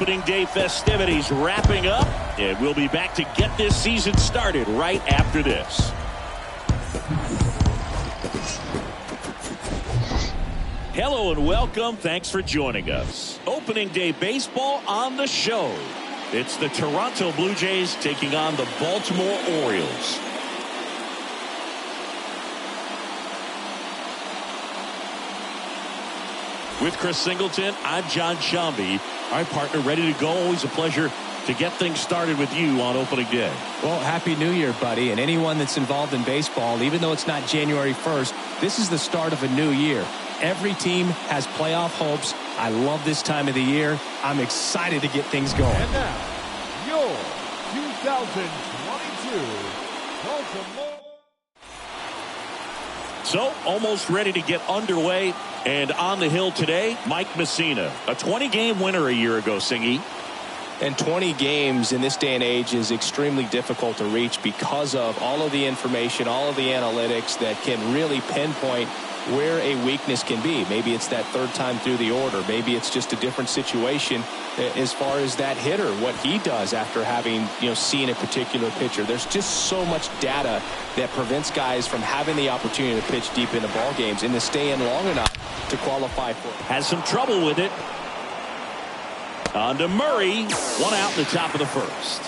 opening day festivities wrapping up, and we'll be back to get this season started right after this. Hello and welcome. Thanks for joining us. Opening day baseball on the show. It's the Toronto Blue Jays taking on the Baltimore Orioles. With Chris Singleton, I'm John Shambi. Our partner ready to go. Always a pleasure to get things started with you on opening day. Well, Happy New Year, buddy. And anyone that's involved in baseball, even though it's not January 1st, this is the start of a new year. Every team has playoff hopes. I love this time of the year. I'm excited to get things going. And now, your 2022 Baltimore. So, almost ready to get underway. And on the hill today, Mike Messina, a 20-game winner a year ago, Singy. And 20 games in this day and age is extremely difficult to reach because of all of the information, all of the analytics that can really pinpoint where a weakness can be. Maybe it's that third time through the order. Maybe it's just a different situation as far as that hitter, what he does after having, seen a particular pitcher. There's just so much data that prevents guys from having the opportunity to pitch deep into ball games and to stay in long enough to qualify for it. Has some trouble with it. On to Murray. One out in the top of the first.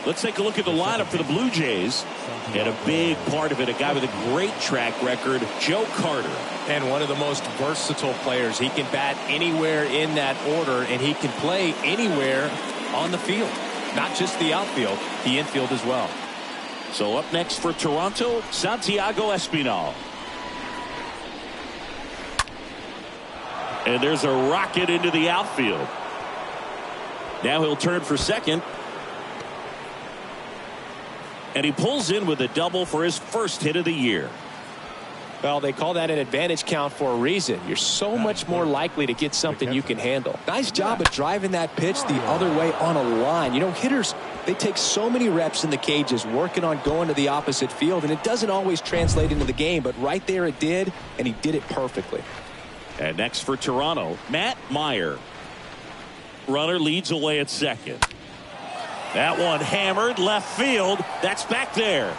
Let's take a look at the lineup for the Blue Jays. And a big part of it, a guy with a great track record, Joe Carter. And one of the most versatile players. He can bat anywhere in that order, and he can play anywhere on the field. Not just the outfield, the infield as well. So up next for Toronto, Santiago Espinal. And there's a rocket into the outfield. Now he'll turn for second. And he pulls in with a double for his first hit of the year. Well, they call that an advantage count for a reason. You're so much more likely to get something you can handle. Nice job of driving that pitch the other way on a line. Hitters, they take so many reps in the cages working on going to the opposite field, and it doesn't always translate into the game, but right there it did, and he did it perfectly. And next for Toronto, Matt Meyer. Runner leads away at second. That one hammered left field. That's back there.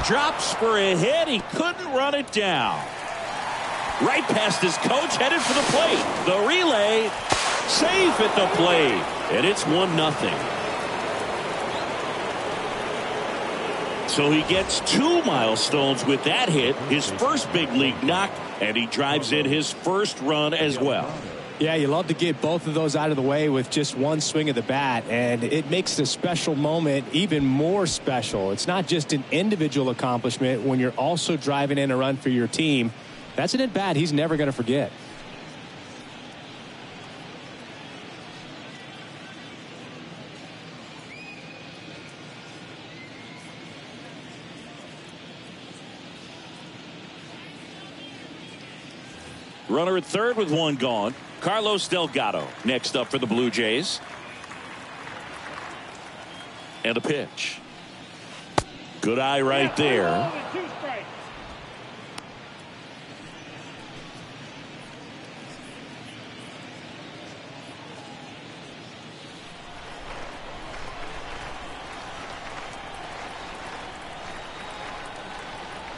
Drops for a hit. He couldn't run it down. Right past his coach, headed for the plate. The relay, safe at the plate. And it's 1-0. So he gets 2 milestones with that hit. His first big league knock. And he drives in his first run as well. Yeah, you love to get both of those out of the way with just one swing of the bat, and it makes the special moment even more special. It's not just an individual accomplishment when you're also driving in a run for your team. That's an at-bat he's never going to forget. Runner at third with one gone. Carlos Delgado next up for the Blue Jays. And a pitch. Good eye right there.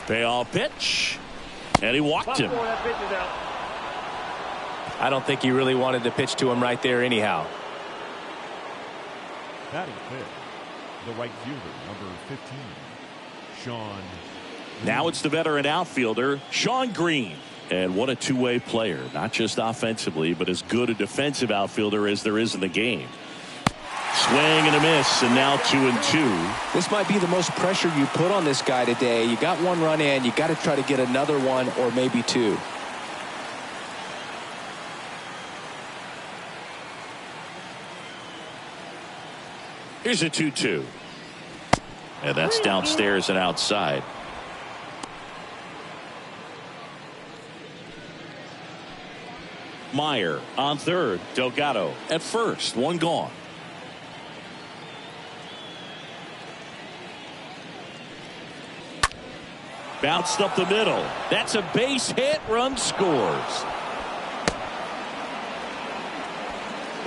Payoff pitch. And he walked him. I don't think he really wanted to pitch to him right there anyhow. Batting fifth, the right fielder, number 15, Sean. Now it's the veteran outfielder, Sean Green. And what a two-way player, not just offensively, but as good a defensive outfielder as there is in the game. Swing and a miss, and now 2-2. This might be the most pressure you put on this guy today. You got one run in, you got to try to get another one or maybe two. Here's a 2-2. And that's downstairs and outside. Meyer on third. Delgado at first. One gone. Bounced up the middle. That's a base hit. Run scores.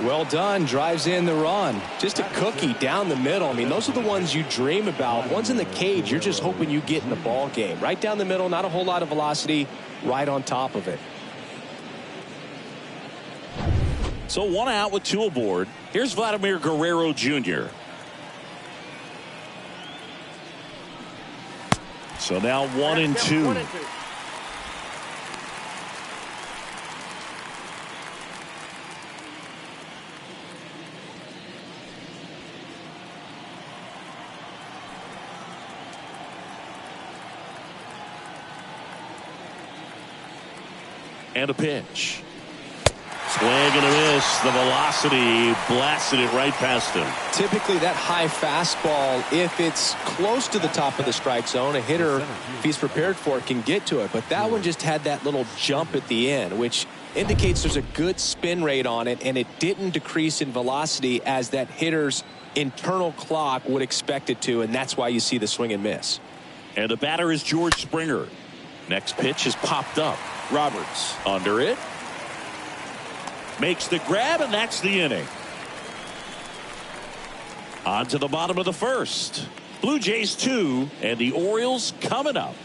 Well done. Drives in the run. Just a cookie down the middle. I mean, those are the ones you dream about. Ones in the cage, you're just hoping you get in the ball game. Right down the middle, not a whole lot of velocity, right on top of it. So 1 out with 2 aboard. Here's Vladimir Guerrero Jr. So now 1 and 2. And a pitch. Swing and a miss. The velocity blasted it right past him. Typically that high fastball, if it's close to the top of the strike zone, a hitter, if he's prepared for it, can get to it. But that one just had that little jump at the end, which indicates there's a good spin rate on it, and it didn't decrease in velocity as that hitter's internal clock would expect it to, and that's why you see the swing and miss. And the batter is George Springer. Next pitch is popped up. Roberts under it. Makes the grab, and that's the inning. On to the bottom of the first. Blue Jays 2 and the Orioles coming up.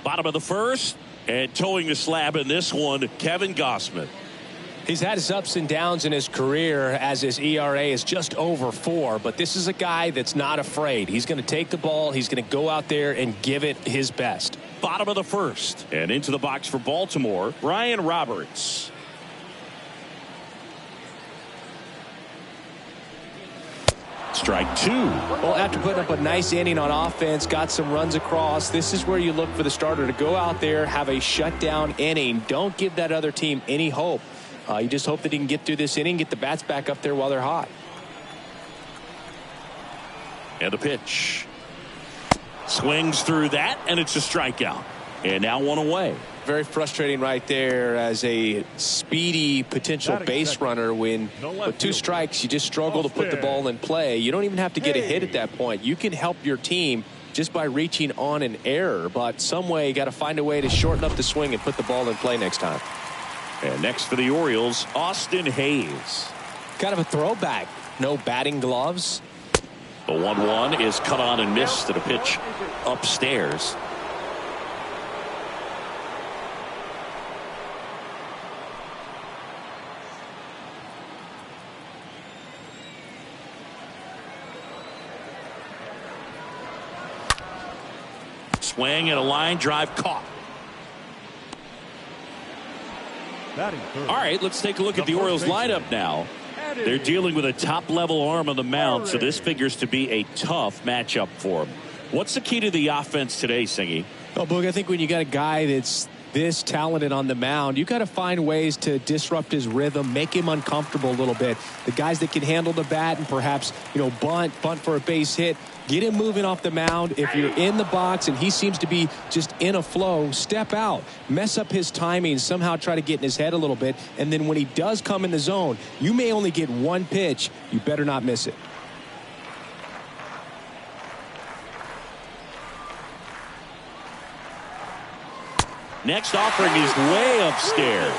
Bottom of the first, and towing the slab in this one, Kevin Gausman. He's had his ups and downs in his career as his ERA is just over 4, but this is a guy that's not afraid. He's going to take the ball. He's going to go out there and give it his best. Bottom of the first, and into the box for Baltimore, Brian Roberts. Strike 2. Well, after putting up a nice inning on offense, got some runs across, this is where you look for the starter to go out there, have a shutdown inning. Don't give that other team any hope. You just hope that he can get through this inning, get the bats back up there while they're hot. And a pitch. Swings through that, and it's a strikeout. And now 1 away. Very frustrating right there as a speedy potential base runner when with 2 strikes you just struggle to put the ball in play. You don't even have to get a hit at that point. You can help your team just by reaching on an error, but some way you got to find a way to shorten up the swing and put the ball in play next time. And next for the Orioles, Austin Hayes. Kind of a throwback. No batting gloves. The 1-1 is cut on and missed at a pitch upstairs. Swing and a line drive caught. All right, let's take a look at the Orioles lineup now. They're dealing with a top-level arm on the mound, so this figures to be a tough matchup for them. What's the key to the offense today, Singy? Oh, Boog, I think when you got a guy that's this talented on the mound, you got to find ways to disrupt his rhythm, make him uncomfortable a little bit. The guys that can handle the bat and perhaps, bunt for a base hit, get him moving off the mound. If you're in the box and he seems to be just in a flow, step out, mess up his timing, somehow try to get in his head a little bit. And then when he does come in the zone, you may only get 1 pitch. You better not miss it. Next offering is way upstairs.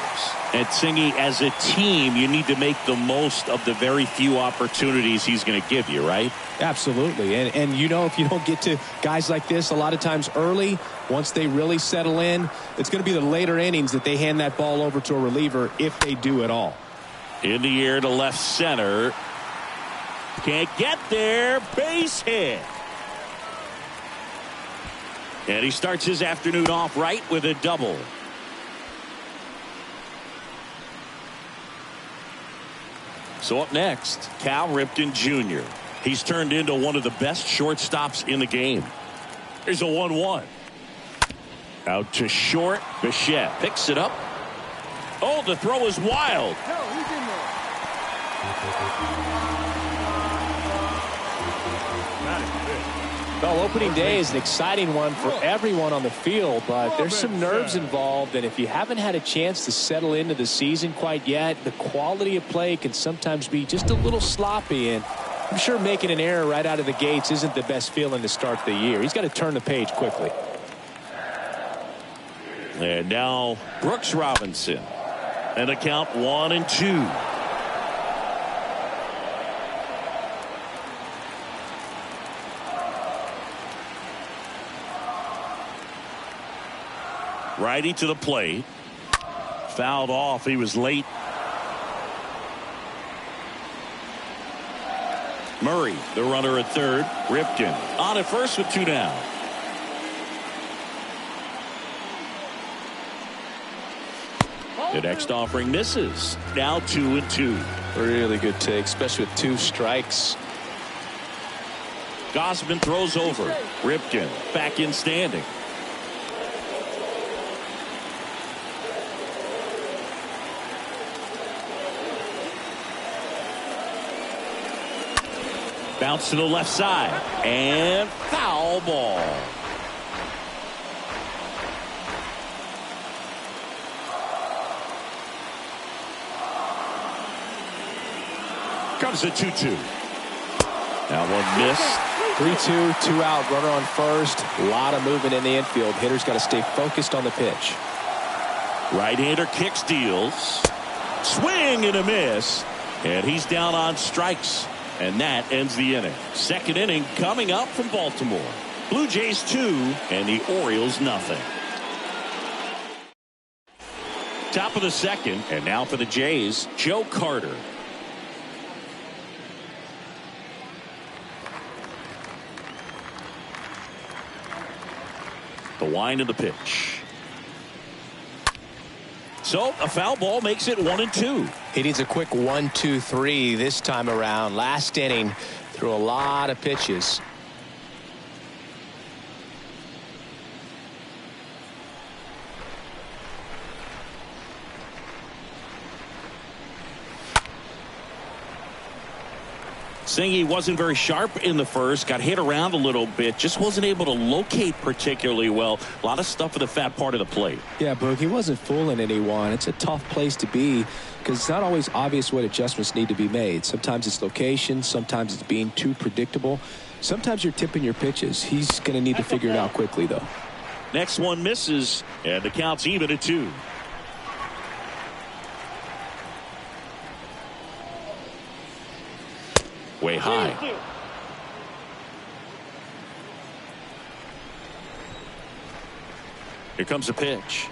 And Singy, as a team, you need to make the most of the very few opportunities he's going to give you, right? Absolutely. And if you don't get to guys like this a lot of times early, once they really settle in, it's going to be the later innings that they hand that ball over to a reliever if they do at all. In the air to left center. Can't get there. Base hit. And he starts his afternoon off right with a double. So up next, Cal Ripken Jr. He's turned into one of the best shortstops in the game. Here's a 1-1. Out to short. Bichette picks it up. Oh, the throw is wild. Well, opening day is an exciting one for everyone on the field, but there's some nerves involved, and if you haven't had a chance to settle into the season quite yet, the quality of play can sometimes be just a little sloppy, and I'm sure making an error right out of the gates isn't the best feeling to start the year. He's got to turn the page quickly. And now Brooks Robinson. And the count 1-2. Righty to the plate. Fouled off. He was late. Murray, the runner at third. Ripken on at first with 2 down. The next offering misses. Now 2-2. Really good take, especially with 2 strikes. Gausman throws over. Ripken back in standing. Bounce to the left side. And foul ball. Comes a 2-2. That one missed. 3-2, 2 out, runner on first. A lot of movement in the infield. Hitter's got to stay focused on the pitch. Right-hander kick steals. Swing and a miss. And he's down on strikes. And that ends the inning. Second inning coming up from Baltimore. Blue Jays 2 and the Orioles nothing. Top of the second, and now for the Jays, Joe Carter. The wind of the pitch. So a foul ball makes it 1-2. He needs a quick 1-2-3 this time around. Last inning threw a lot of pitches. Singy wasn't very sharp in the first, got hit around a little bit, just wasn't able to locate particularly well. A lot of stuff for the fat part of the plate. Yeah, Boog, he wasn't fooling anyone. It's a tough place to be because it's not always obvious what adjustments need to be made. Sometimes it's location, sometimes it's being too predictable. Sometimes you're tipping your pitches. He's going to need to figure it out quickly, though. Next one misses, and the count's even at 2. Way high. Here comes a pitch.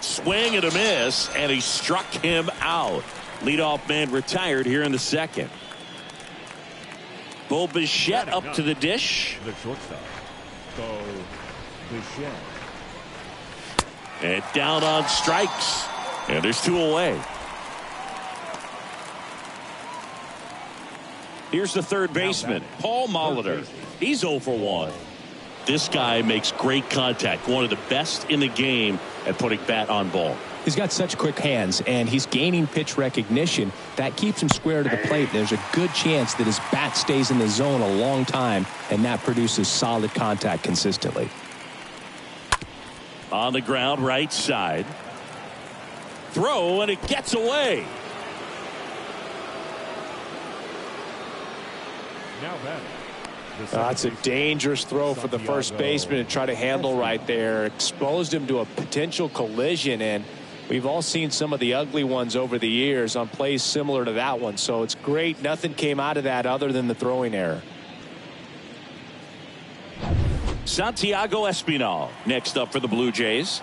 Swing and a miss, and he struck him out. Leadoff man retired here in the second. Bo Bichette up to the dish. The shortstop, Bo Bichette. And down on strikes. And there's 2 away. Here's the third baseman, Paul Molitor. He's 0 for 1. This guy makes great contact. One of the best in the game at putting bat on ball. He's got such quick hands, and he's gaining pitch recognition. That keeps him square to the plate. There's a good chance that his bat stays in the zone a long time, and that produces solid contact consistently. On the ground, right side. Throw, and it gets away. Now batting. That's a dangerous throw for the first baseman to try to handle right there. Exposed him to a potential collision, and we've all seen some of the ugly ones over the years on plays similar to that one. So it's great nothing came out of that other than the throwing error. Santiago Espinal next up for the Blue Jays.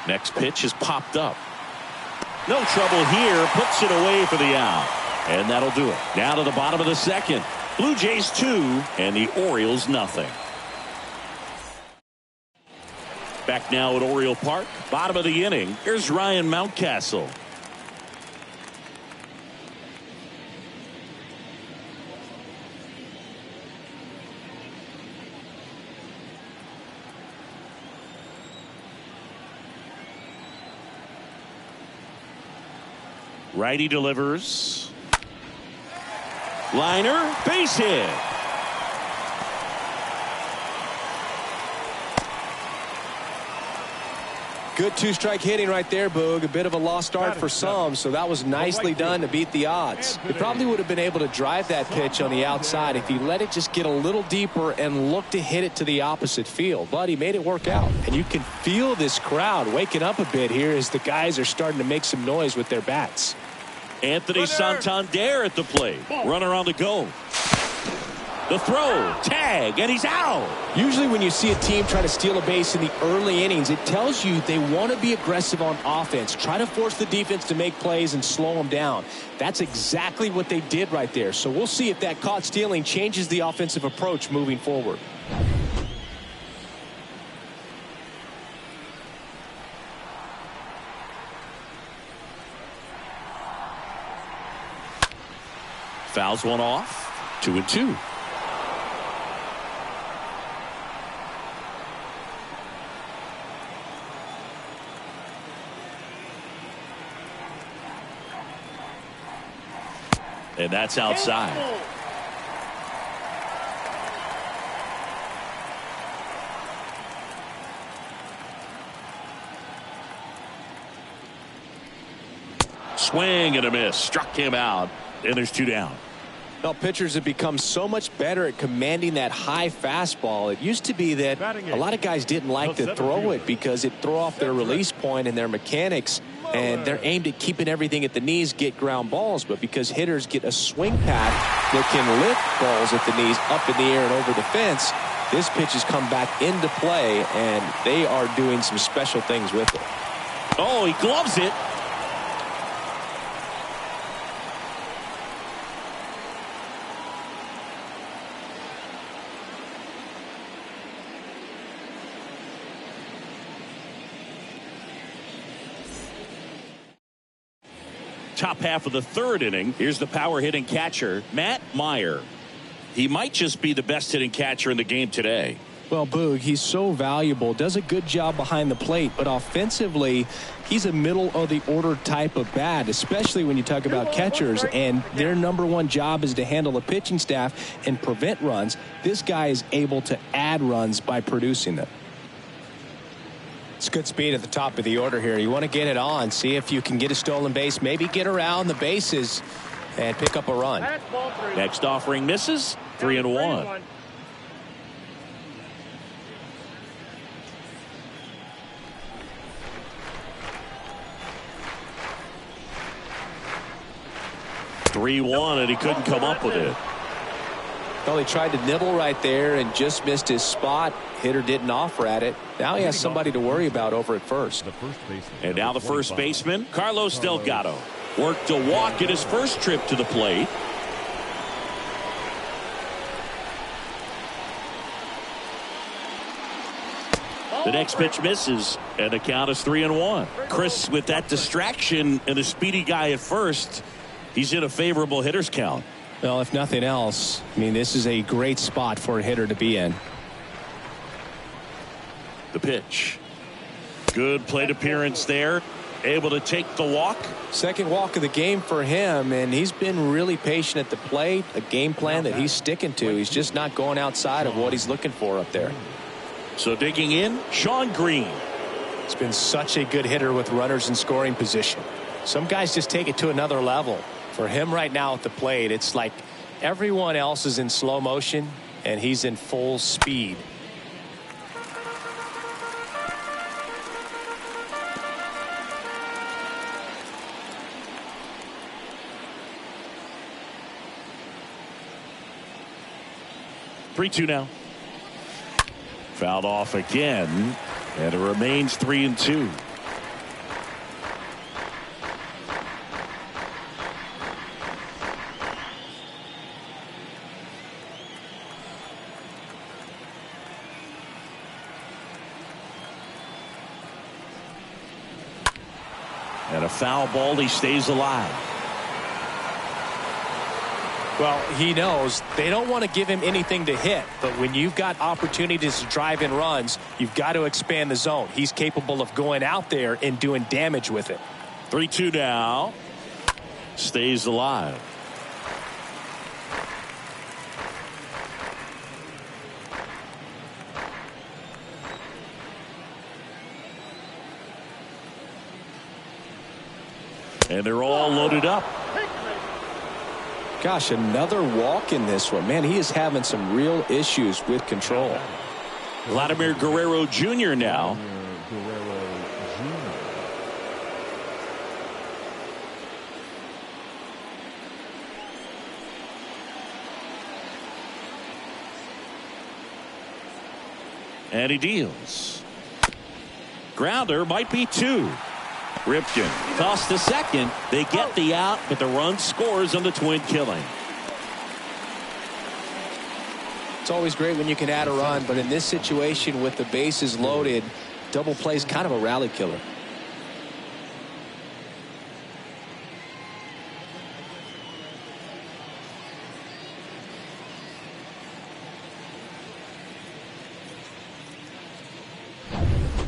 Next pitch is popped up. No trouble here. Puts it away for the out. And that'll do it. Now to the bottom of the second. Blue Jays 2 and the Orioles nothing. Back now at Oriole Park. Bottom of the inning. Here's Ryan Mountcastle. Righty delivers. Liner, base hit. Good two-strike hitting right there, Boog. A bit of a lost start for some, so that was nicely done to beat the odds. He probably would have been able to drive that pitch on the outside if he let it just get a little deeper and look to hit it to the opposite field. But he made it work out. And you can feel this crowd waking up a bit here as the guys are starting to make some noise with their bats. Anthony Santander at the plate. Runner on the go. The throw, tag, and he's out. Usually when you see a team try to steal a base in the early innings, it tells you they want to be aggressive on offense. Try to force the defense to make plays and slow them down. That's exactly what they did right there. So we'll see if that caught stealing changes the offensive approach moving forward. Fouls one off. 2-2. And that's outside. Swing and a miss. Struck him out. And there's 2 down. Well, pitchers have become so much better at commanding that high fastball. It used to be that a lot of guys didn't like to throw it because it threw off their release point and their mechanics, and they're aimed at keeping everything at the knees, get ground balls. But because hitters get a swing path that can lift balls at the knees up in the air and over the fence, this pitch has come back into play, and they are doing some special things with it. Oh, he gloves it. Top half of the 3rd inning. Here's the power hitting catcher, Matt Meyer. He might just be the best hitting catcher in the game today. Well, Boog, he's so valuable, does a good job behind the plate, but offensively, he's a middle of the order type of bat, especially when you talk about catchers, and their #1 job is to handle the pitching staff and prevent runs. This guy is able to add runs by producing them. It's good speed at the top of the order here. You want to get it on, see if you can get a stolen base, maybe get around the bases and pick up a run. Next offering misses. 3-1. And he couldn't come up with it. Well, he tried to nibble right there and just missed his spot. Hitter didn't offer at it. Now he has somebody to worry about over at first. And now the first baseman, Carlos Delgado, worked a walk in his first trip to the plate. The next pitch misses, and the count is 3-1. Chris, with that distraction and a speedy guy at first, he's in a favorable hitter's count. Well, if nothing else, I mean, this is a great spot for a hitter to be in. The pitch. Good plate appearance there. Able to take the walk. Second walk of the game for him, and he's been really patient at the plate. A game plan that he's sticking to. He's just not going outside of what he's looking for up there. So digging in, Sean Green. He's been such a good hitter with runners in scoring position. Some guys just take it to another level. For him right now at the plate, it's like everyone else is in slow motion and he's in full speed. 3-2 now. Fouled off again, and it remains 3-2. And a foul ball, he stays alive. Well, he knows they don't want to give him anything to hit, but when you've got opportunities to drive in runs, you've got to expand the zone. He's capable of going out there and doing damage with it. 3-2 now. Stays alive. And they're all loaded up. Gosh, another walk in this one. Man, he is having some real issues with control. Vladimir Guerrero Jr. now. And he deals. Grounder might be 2. Ripken tossed to second. They get the out, but the run scores on the twin killing. It's always great when you can add a run, but in this situation with the bases loaded, double play is kind of a rally killer.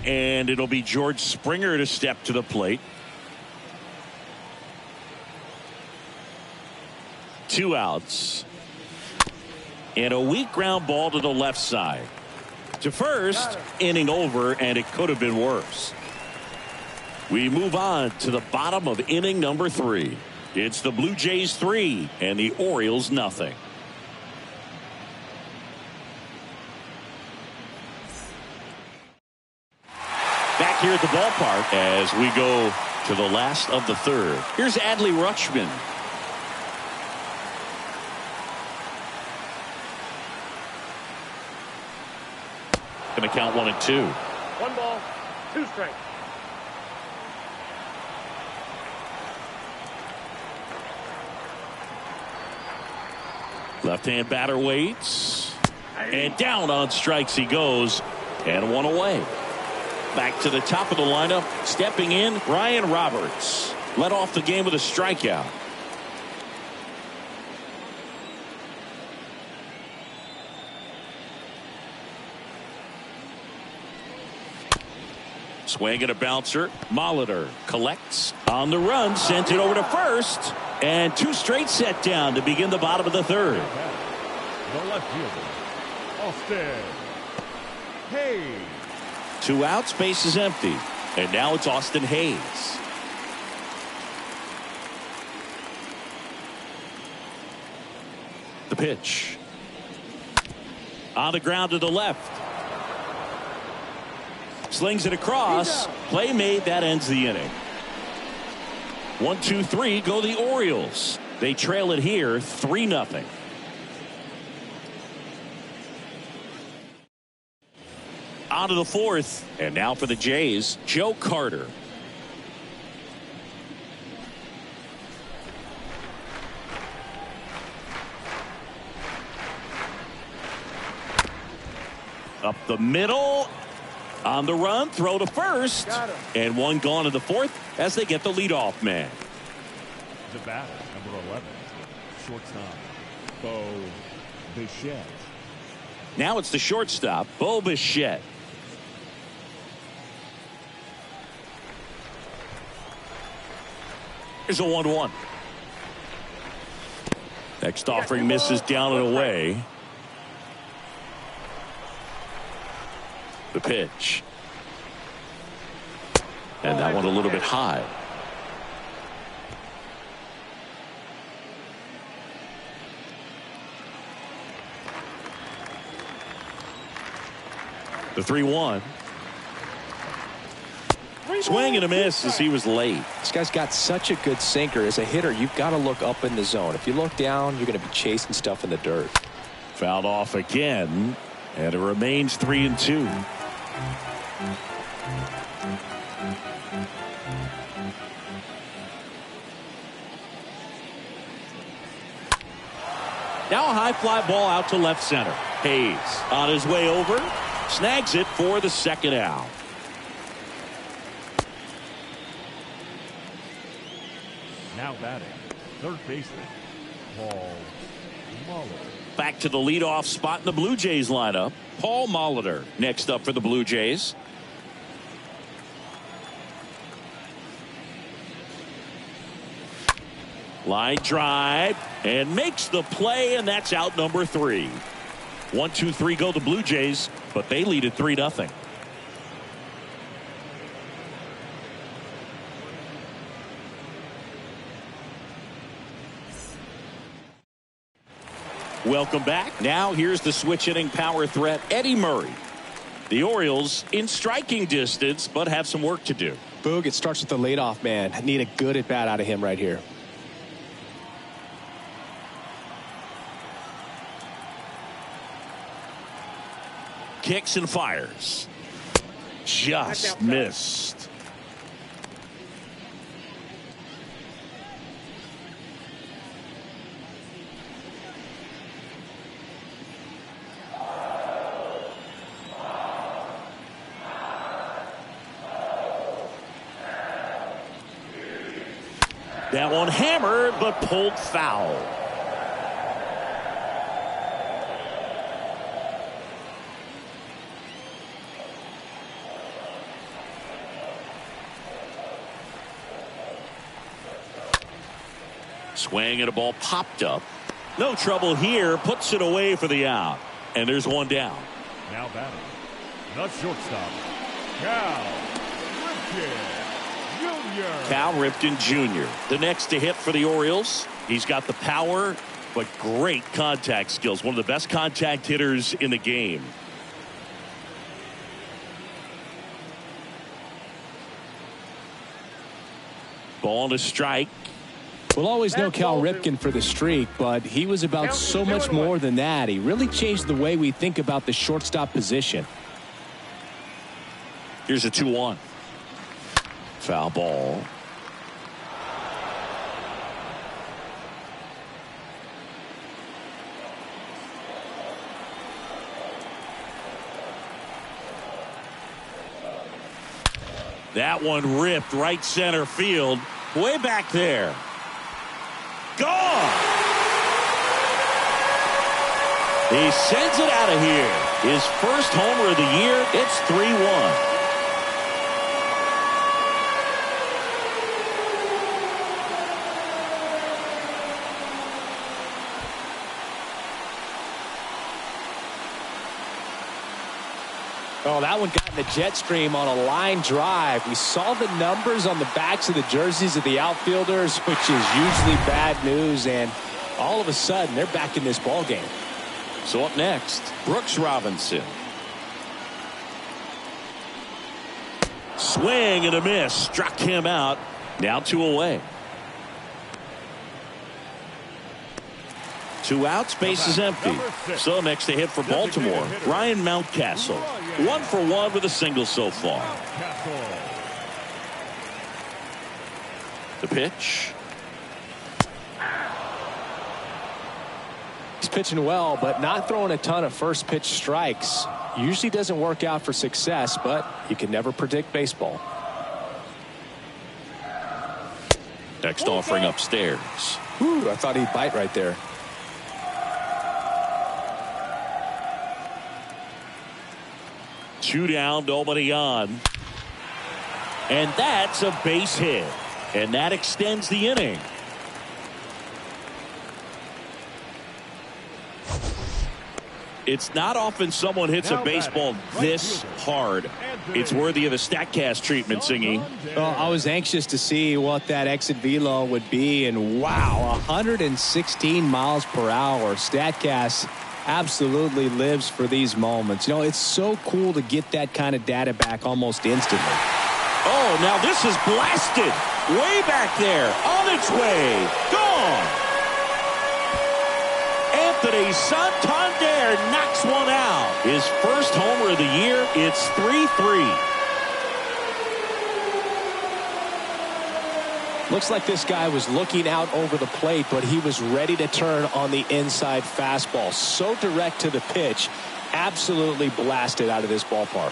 And it'll be George Springer to step to the plate. 2 outs. And a weak ground ball to the left side. To first, inning over, and it could have been worse. We move on to the bottom of inning number 3. It's the Blue Jays 3 and the Orioles nothing. Back here at the ballpark as we go to the last of the 3rd. Here's Adley Rutschman. Going to count 1 and 2. 1 ball, 2 strikes. Left-hand batter waits. And down on strikes he goes. And 1 away. Back to the top of the lineup. Stepping in, Ryan Roberts. Led off the game with a strikeout. Swing and a bouncer. Molitor collects on the run. Sent it over to first. And 2 straight set down to begin the bottom of the 3rd. The left fielder, Austin Hayes. 2 outs, base is empty. And now it's Austin Hayes. The pitch. On the ground to the left. Slings it across. Play made. That ends the inning. 1, 2, 3 go the Orioles. They trail it here 3-0. On to the 4th. And now for the Jays, Joe Carter. Up the middle. On the run, throw to first. And 1 gone in the 4th as they get the leadoff man. The batter, number 11, shortstop, Bo Bichette. Now it's the shortstop, Bo Bichette. Here's a 1-1. Next offering misses down and away. The pitch. And that one a little bit high. The 3-1. Swing and a miss as he was late. This guy's got such a good sinker. As a hitter, you've got to look up in the zone. If you look down, you're going to be chasing stuff in the dirt. Fouled off again, and it remains 3-2. Now a high fly ball out to left center. Hayes on his way over, snags it for the 2nd out. Now batting, 3rd baseman, Paul Molitor. Back to the leadoff spot in the Blue Jays lineup. Paul Molitor next up for the Blue Jays. Line drive and makes the play, and that's out number 3. 1, 2, 3 go the Blue Jays, but they lead at 3-0. Welcome back. Now here's the switch hitting power threat, Eddie Murray. The Orioles in striking distance, but have some work to do. Boog, it starts with the leadoff man. I need a good at bat out of him right here. Kicks and fires. Just missed. That one hammered, but pulled foul. Swing and a ball popped up. No trouble here. Puts it away for the out. And there's one down. Now batting, the shortstop, Cal Ripken Jr. Cal Ripken Jr. The next to hit for the Orioles. He's got the power, but great contact skills. One of the best contact hitters in the game. Ball to strike. We'll always know Cal Ripken for the streak, but he was about so much more than that. He really changed the way we think about the shortstop position. Here's a 2-1. Foul ball. That one ripped right center field. Way back there. Gone. He sends it out of here. His first homer of the year. It's 3-1. Oh, that one got in the jet stream on a line drive. We saw the numbers on the backs of the jerseys of the outfielders, which is usually bad news, and all of a sudden they're back in this ball game. So up next, Brooks Robinson. Swing and a miss. Struck him out. Now 2 away. 2 outs, base is empty. So next to hit for Baltimore, Ryan Mountcastle. 1 for 1 with a single so far. The pitch. He's pitching well, but not throwing a ton of first pitch strikes. Usually doesn't work out for success, but you can never predict baseball. Next offering upstairs. Whew, I thought he'd bite right there. Two down, nobody on. And that's a base hit. And that extends the inning. It's not often someone hits a baseball this hard. It's worthy of the StatCast treatment, Singy. Well, I was anxious to see what that exit velo would be, and wow, 116 miles per hour. StatCast absolutely lives for these moments. You know, it's so cool to get that kind of data back almost instantly. Oh, now this is blasted. Way back there. On its way. Gone. Anthony Santander knocks one out. His first homer of the year. It's 3-3. Looks like this guy was looking out over the plate, but he was ready to turn on the inside fastball. So direct to the pitch. Absolutely blasted out of this ballpark.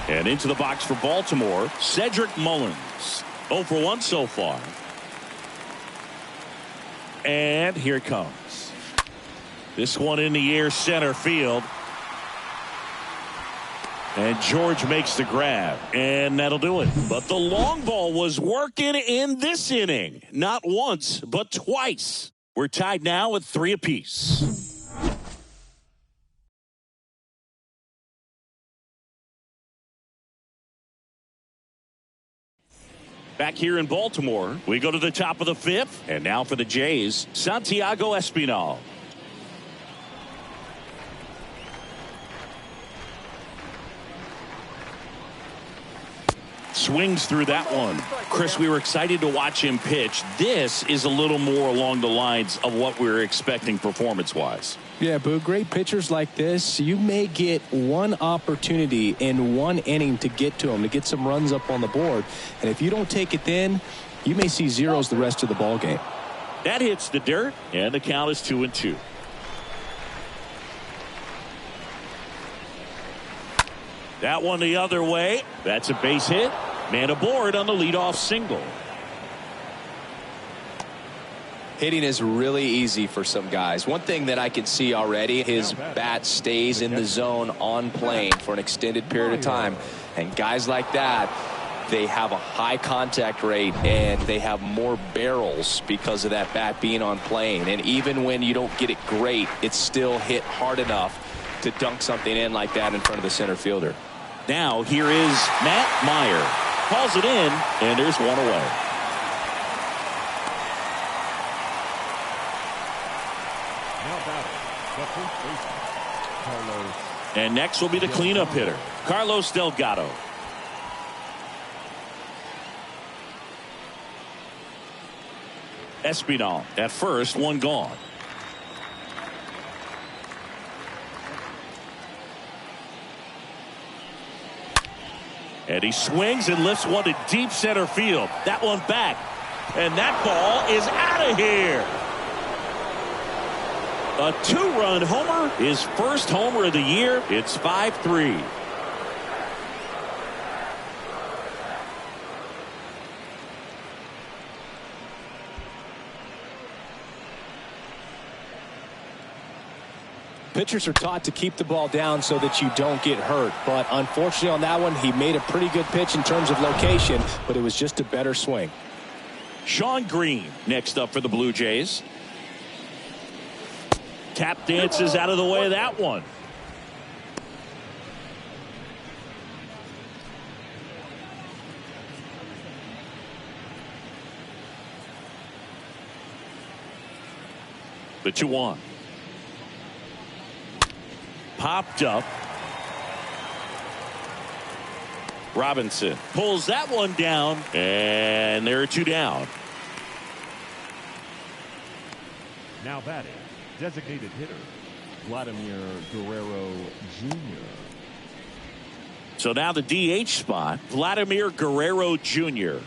And into the box for Baltimore, Cedric Mullins. 0 for 1 so far. And here it comes. This one in the air, center field. And George makes the grab. And that'll do it. But the long ball was working in this inning. Not once, but twice. We're tied now at 3 apiece. Back here in Baltimore, we go to the top of the 5th. And now for the Jays, Santiago Espinal. Swings through that one. Chris, we were excited to watch him pitch. This is a little more along the lines of what we were expecting performance-wise. Yeah, Boo, great pitchers like this, you may get one opportunity in one inning to get to them, to get some runs up on the board. And if you don't take it then, you may see zeros the rest of the ball game. That hits the dirt, and the count is 2-2. That one the other way. That's a base hit. Man aboard on the leadoff single. Hitting is really easy for some guys. One thing that I can see already, his bat stays in the zone on plane for an extended period of time. And guys like that, they have a high contact rate and they have more barrels because of that bat being on plane. And even when you don't get it great, it's still hit hard enough to dunk something in like that in front of the center fielder. Now here is Matt Meyer. Calls it in, and there's one away. And next will be the cleanup hitter, Carlos Delgado. Espinal at first, one gone. And he swings and lifts one to deep center field. That one back. And that ball is out of here. A 2-run homer, his first homer of the year. It's 5-3. Pitchers are taught to keep the ball down so that you don't get hurt. But unfortunately on that one, he made a pretty good pitch in terms of location, but it was just a better swing. Sean Green next up for the Blue Jays. Tap dances out of the way of that one. The 2-1. Popped up. Robinson pulls that one down, and there are 2 down. Now batting, designated hitter, Vladimir Guerrero Jr. So now the DH spot, Vladimir Guerrero Jr.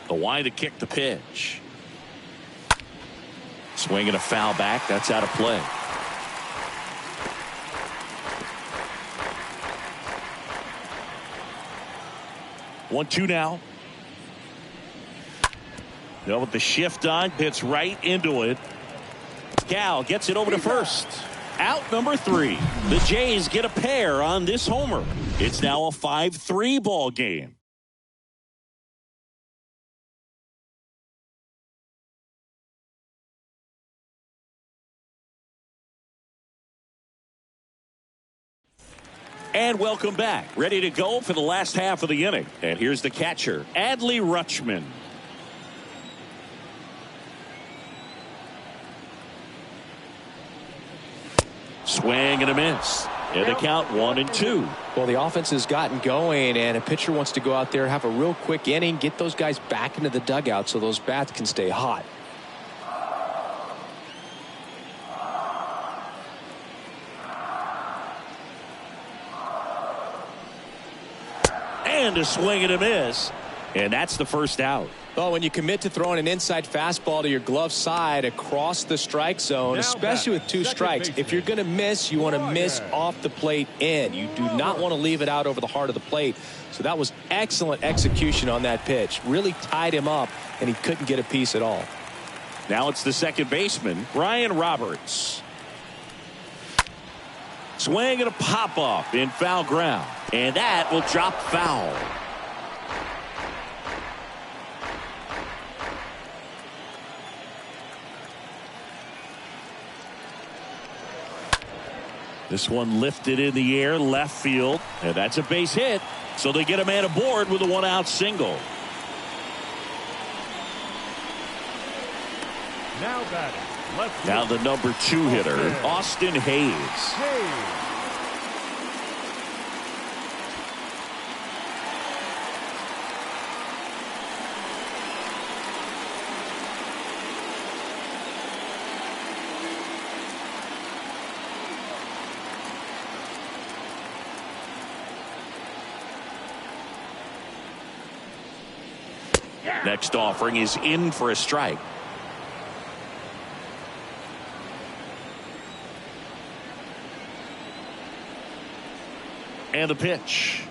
The wide to kick the pitch. Swinging a foul back. That's out of play. One, 2 now. No, with the shift on, hits right into it. Cal gets it over to first. Out number 3. The Jays get a pair on this homer. It's now a 5-3 ball game. And welcome back. Ready to go for the last half of the inning. And here's the catcher, Adley Rutschman. Swing and a miss. And the count 1-2. Well, the offense has gotten going, and a pitcher wants to go out there, have a real quick inning, get those guys back into the dugout so those bats can stay hot. And a swing and a miss. And that's the first out. Well, when you commit to throwing an inside fastball to your glove side across the strike zone, especially with 2 strikes, if you're going to miss, you want to miss off the plate in. You do not want to leave it out over the heart of the plate. So that was excellent execution on that pitch. Really tied him up, and he couldn't get a piece at all. Now it's the second baseman, Ryan Roberts. Swing and a pop-up in foul ground. And that will drop foul. This one lifted in the air, left field, and that's a base hit. So they get a man aboard with a one-out single. Now batting. Left Now the number 2 hitter, Austin Hayes. Next offering is in for a strike. And a pitch.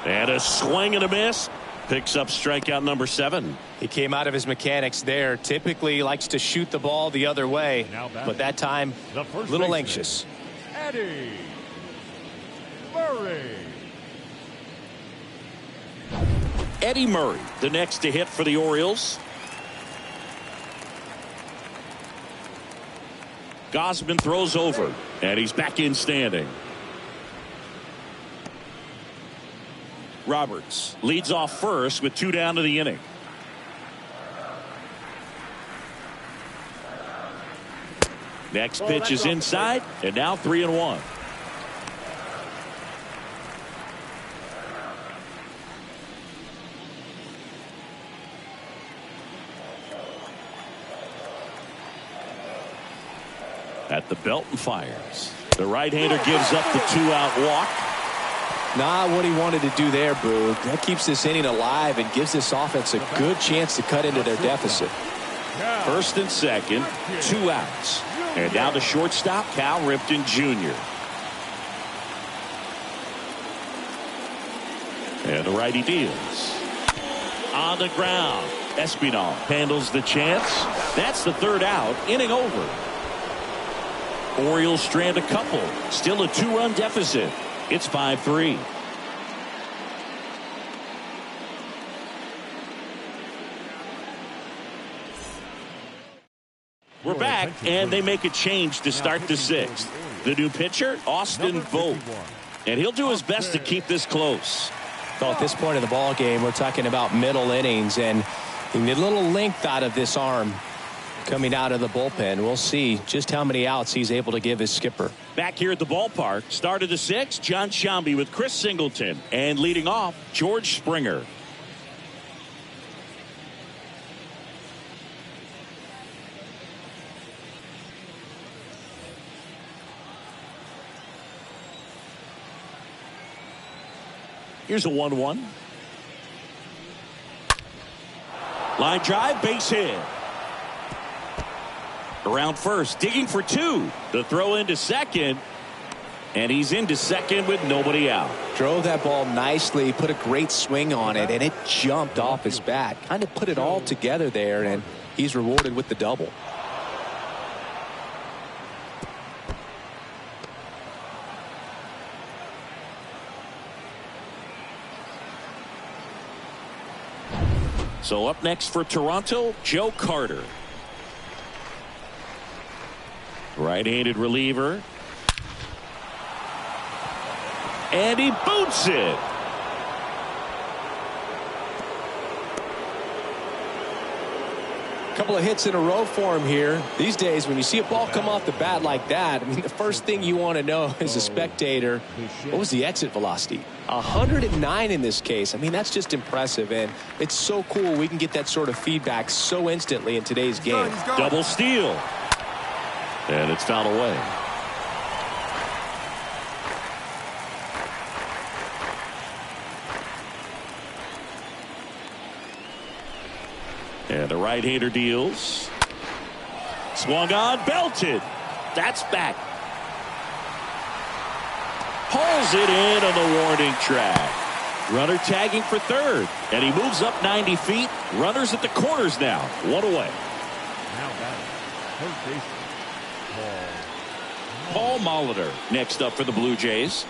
And a swing and a miss. Picks up strikeout number 7. He came out of his mechanics there. Typically likes to shoot the ball the other way, but that time a little anxious. Eddie Murray. Eddie Murray, the next to hit for the Orioles. Gosman throws over, and he's back in standing. Roberts leads off first with 2 down to the inning. Next pitch is inside, and now 3-1. At the belt and fires. The right-hander gives up the 2-out walk. Not what he wanted to do there, Boo. That keeps this inning alive and gives this offense a good chance to cut into their deficit. First and second, 2 outs. And now the shortstop, Cal Ripken Jr. And the righty deals. On the ground. Espinal handles the chance. That's the 3rd out. Inning over. Orioles strand a couple. Still a 2-run deficit. It's 5-3. We're back, and they make a change to start the 6th. The new pitcher, Austin Vogt. And he'll do his best to keep this close. Well, at this point of the ball game, we're talking about middle innings, and you need a little length out of this arm coming out of the bullpen. We'll see just how many outs he's able to give his skipper. Back here at the ballpark, start of the 6th, John Sciambi with Chris Singleton. And leading off, George Springer. Here's a 1-1. Line drive, base hit. Around first, digging for 2. The throw into second. And he's into second with nobody out. Drove that ball nicely, put a great swing on it, and it jumped off his bat. Kind of put it all together there, and he's rewarded with the double. So up next for Toronto, Joe Carter. Right-handed reliever. And he boots it. Couple of hits in a row for him here. These days, when you see a ball come off the bat like that, I mean, the first thing you want to know as a spectator, what was the exit velocity? 109 in this case. I mean, that's just impressive, and it's so cool we can get that sort of feedback so instantly in today's game. Double steal. And it's fouled away. And the right-hander deals. Swung on, belted. That's back. Pulls it in on the warning track. Runner tagging for 3rd. And he moves up 90 feet. Runners at the corners now. 1 away. Now batting. Third baseman. Paul Molitor next up for the Blue Jays.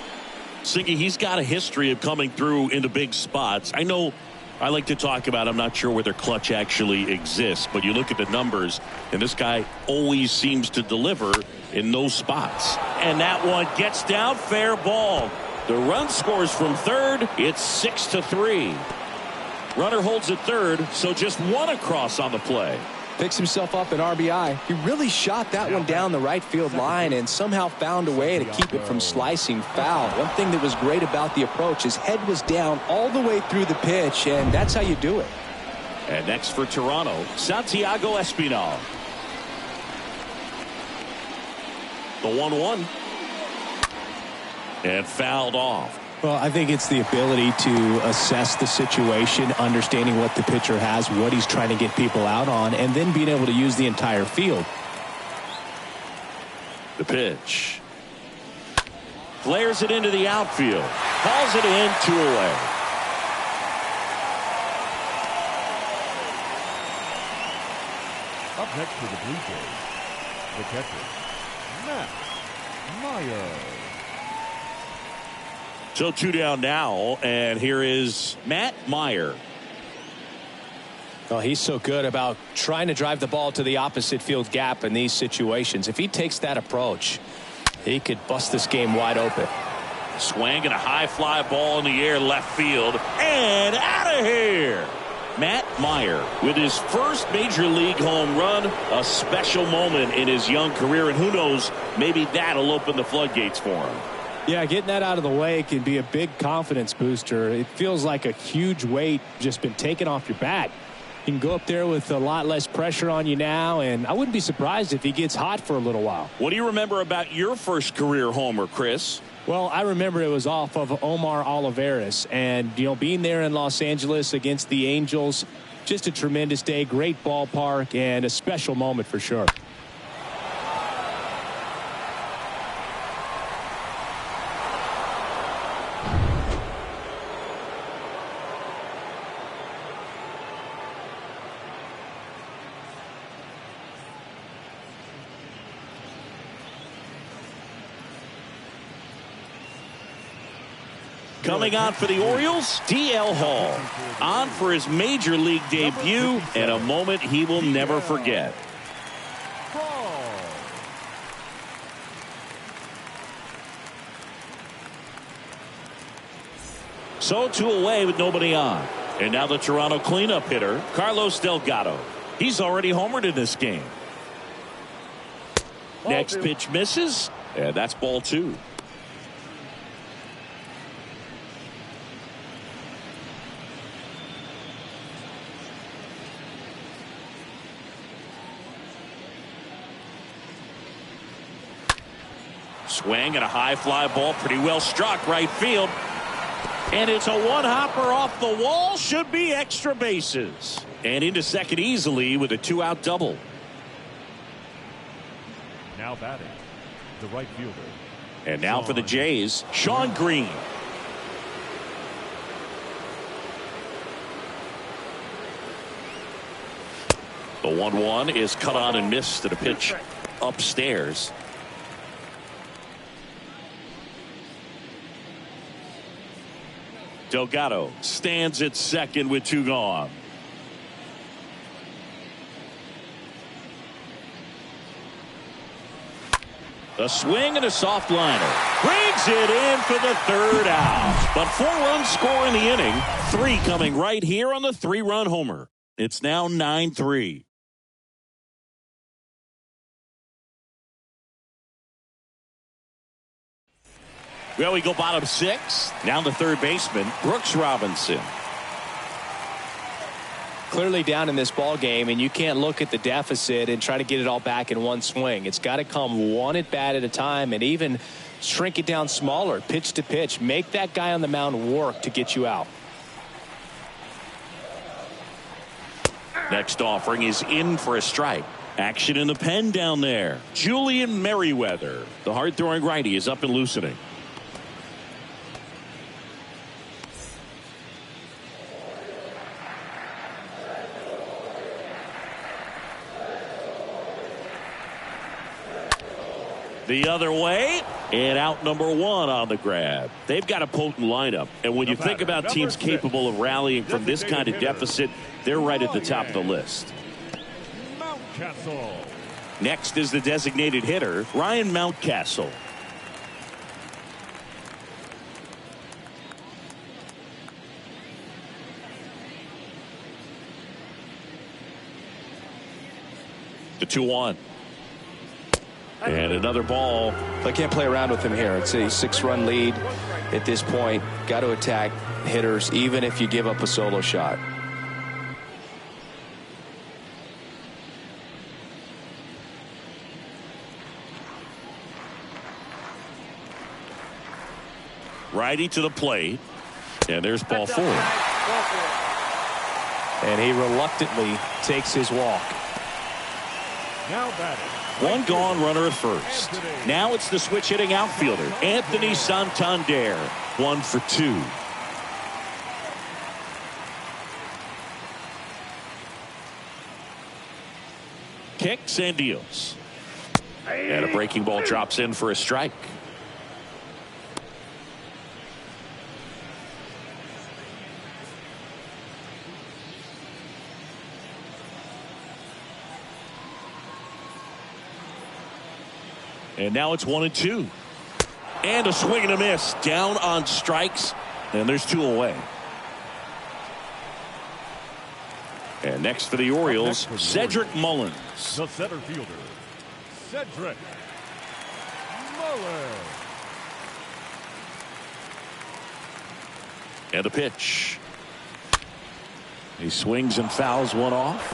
Singy, he's got a history of coming through into big spots. I know I like to talk about, I'm not sure where their clutch actually exists, but you look at the numbers, and this guy always seems to deliver in those spots. And that one gets down, fair ball. The run scores from third. It's 6-3. Runner holds at third, so just one across on the play. Picks himself up an RBI. He really shot that one down the right field line and somehow found a way to keep it from slicing foul. One thing that was great about the approach, his head was down all the way through the pitch, and that's how you do it. And next for Toronto, Santiago Espinal. The 1-1. And fouled off. Well, I think it's the ability to assess the situation, understanding what the pitcher has, what he's trying to get people out on, and then being able to use the entire field. The pitch. Flares it into the outfield. Calls it in, 2 away. Up next for the Blue Jays, the catcher, Matt Meyer. So 2 down now, and here is Matt Meyer. Well, he's so good about trying to drive the ball to the opposite field gap in these situations. If he takes that approach, he could bust this game wide open. Swing and a high fly ball in the air, left field, and out of here. Matt Meyer with his first major league home run, a special moment in his young career, and who knows, maybe that'll open the floodgates for him. Yeah, getting that out of the way can be a big confidence booster. It feels like a huge weight just been taken off your back. You can go up there with a lot less pressure on you now, and I wouldn't be surprised if he gets hot for a little while. What do you remember about your first career homer, Chris? Well, I remember it was off of Omar Olivares, and being there in Los Angeles against the Angels, just a tremendous day, great ballpark, and a special moment for sure. Coming on for the Orioles, D.L. Hall. On for his major league debut and a moment he will never forget. So 2 away with nobody on. And now the Toronto cleanup hitter, Carlos Delgado. He's already homered in this game. Next pitch misses, and that's ball 2. Swing and a high fly ball, pretty well struck right field. And it's a one-hopper off the wall, should be extra bases. And into second easily with a 2-out double. Now batting, the right fielder. And now for the Jays, Sean Green. The 1-1 is cut on and missed to the pitch upstairs. Delgado stands at second with 2 gone. A swing and a soft liner. Brings it in for the 3rd out. But 4 runs score in the inning. 3 coming right here on the 3-run homer. It's now 9-3. Well, we go bottom 6. Down to third baseman, Brooks Robinson. Clearly down in this ball game, and you can't look at the deficit and try to get it all back in one swing. It's got to come one at bat at a time, and even shrink it down smaller, pitch to pitch. Make that guy on the mound work to get you out. Next offering is in for a strike. Action in the pen down there. Julian Merriweather. The hard-throwing righty is up and loosening. The other way, and out number 1 on the grab. They've got a potent lineup, and when you think about teams capable of rallying from this kind of deficit, they're right at the top of the list. Mountcastle. Next is the designated hitter, Ryan Mountcastle. The 2-1. And another ball. I can't play around with him here. It's a 6-run lead at this point. Got to attack hitters even if you give up a solo shot. Righty to the plate. And there's ball 4. And he reluctantly takes his walk. Now batting. One gone, runner at first. Now it's the switch hitting outfielder, Anthony Santander. 1 for 2. Kicks and deals. And a breaking ball drops in for a strike. And now it's 1-2. And a swing and a miss. Down on strikes. And there's 2 away. And next for the Orioles, Cedric Mullins. The center fielder, Cedric Mullins. And a pitch. He swings and fouls one off.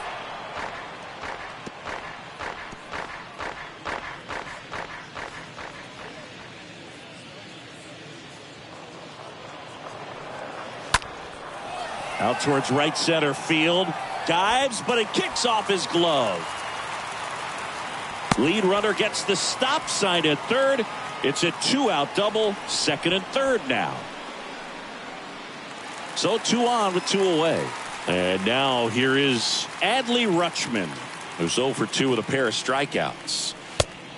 Out towards right center field. Dives, but it kicks off his glove. Lead runner gets the stop sign at third. It's a 2-out double, second and third now. So 2 on with 2 away. And now here is Adley Rutschman, who's 0 for 2 with a pair of strikeouts.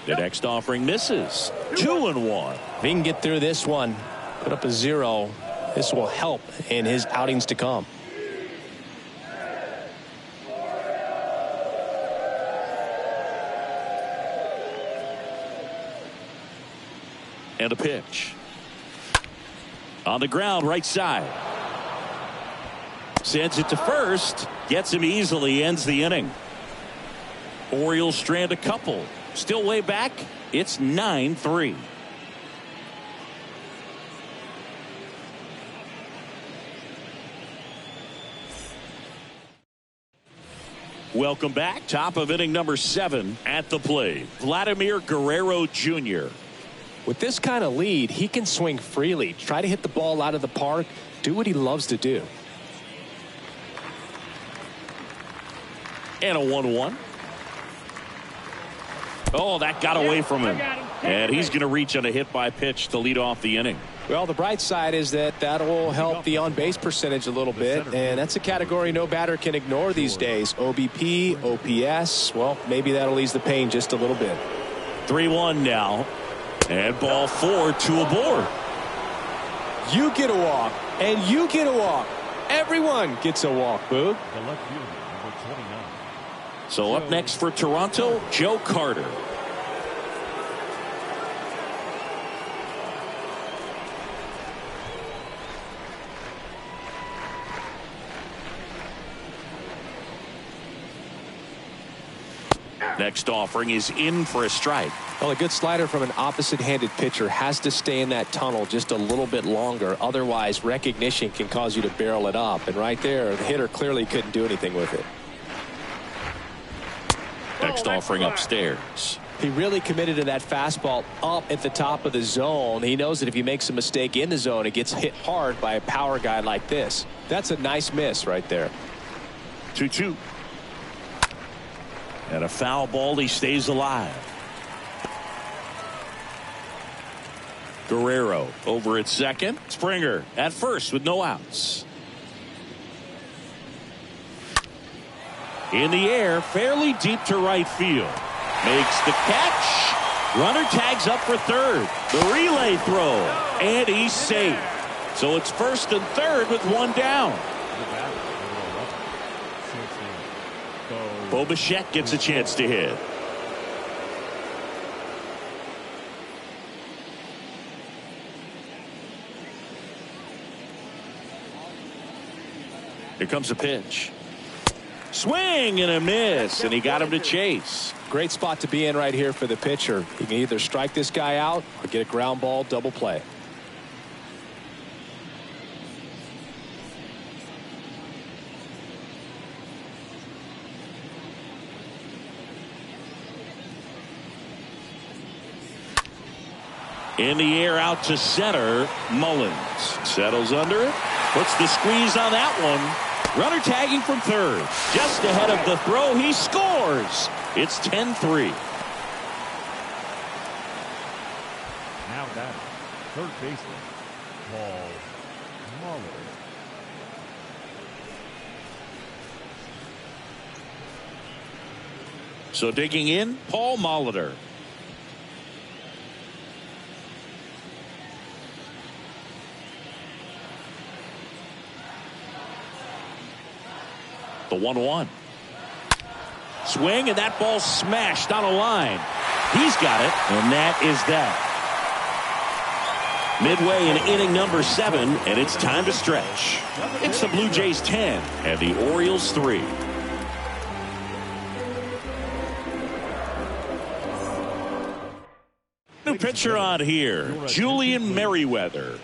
The next offering misses. 2-1. If he can get through this one, put up a 0, this will help in his outings to come. And a pitch. On the ground, right side. Sends it to first. Gets him easily. Ends the inning. Orioles strand a couple. Still way back. It's 9-3. Welcome back. Top of inning number 7 at the plate. Vladimir Guerrero Jr. With this kind of lead, he can swing freely, try to hit the ball out of the park, do what he loves to do. And a 1-1. Oh, that got away from him. And he's going to reach on a hit by pitch to lead off the inning. Well, the bright side is that will help the on-base percentage a little bit, and that's a category no batter can ignore these days. OBP, OPS, well, maybe that'll ease the pain just a little bit. 3-1 now. And ball 4, 2 aboard. You get a walk, and you get a walk. Everyone gets a walk, Boog. The left fielder, number 29. So up next for Toronto, Joe Carter. Next offering is in for a strike. Well, a good slider from an opposite-handed pitcher has to stay in that tunnel just a little bit longer. Otherwise, recognition can cause you to barrel it up. And right there, the hitter clearly couldn't do anything with it. Next offering upstairs. He really committed to that fastball up at the top of the zone. He knows that if he makes a mistake in the zone, it gets hit hard by a power guy like this. That's a nice miss right there. 2-2. And a foul ball. He stays alive. Guerrero over at second. Springer at first with no outs. In the air, fairly deep to right field. Makes the catch. Runner tags up for third. The relay throw. And he's safe. So it's first and third with one down. Bo Bichette gets a chance to hit. Here comes a pitch. Swing and a miss, and he got him to chase. Great spot to be in right here for the pitcher. He can either strike this guy out or get a ground ball double play. In the air out to center. Mullins settles under it. Puts the squeeze on that one. Runner tagging from third. Just ahead of the throw. He scores. It's 10-3. Now batting, third baseman, Paul Molitor. So digging in, Paul Molitor. The 1-1. Swing, and that ball smashed on a line. He's got it, and that is that. Midway in inning number 7, and it's time to stretch. It's the Blue Jays 10 and the Orioles 3. New pitcher on here, Julian Merriweather,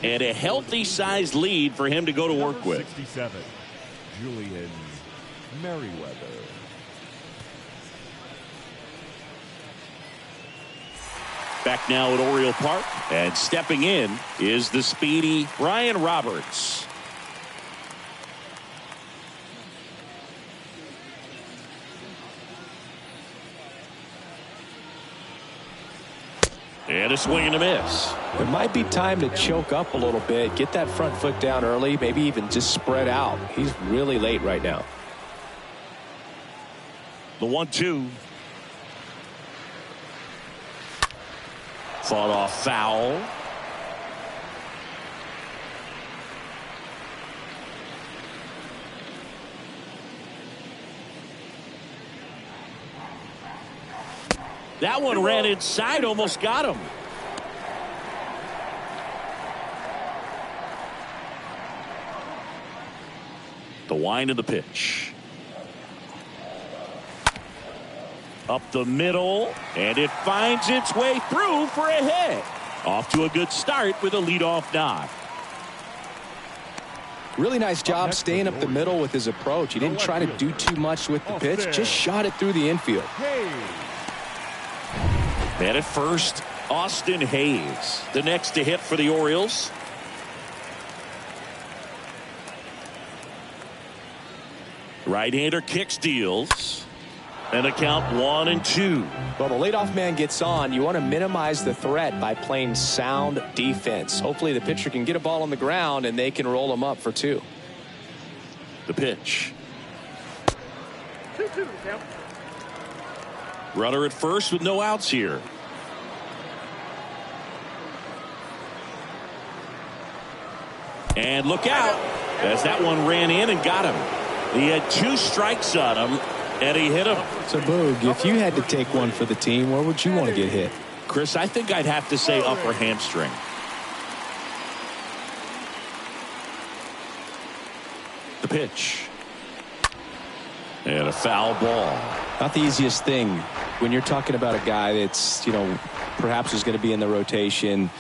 and a healthy sized lead for him to go to work with. 67, Julian Merriweather. Back now at Oriole Park, and stepping in is the speedy Brian Roberts. And a swing and a miss. It might be time to choke up a little bit, get that front foot down early, maybe even just spread out. He's really late right now. The 1-2. Fought off foul. That one ran inside, almost got him. The wind of the pitch. Up the middle, and it finds its way through for a hit. Off to a good start with a leadoff knock. Really nice job staying up the middle with his approach. He didn't try to do too much with the pitch, just shot it through the infield. And at first, Austin Hayes, the next to hit for the Orioles. Right-hander kick steals. And a count 1-2. Well, the leadoff man gets on. You want to minimize the threat by playing sound defense. Hopefully the pitcher can get a ball on the ground and they can roll him up for 2. The pitch. 2-2 count. Runner at first with no outs here. And look out as that one ran in and got him. He had 2 strikes on him, and he hit him. So, Boog, if you had to take one for the team, where would you want to get hit? Chris, I think I'd have to say upper hamstring. The pitch. And a foul ball. Not the easiest thing when you're talking about a guy that's, perhaps is going to be in the rotation,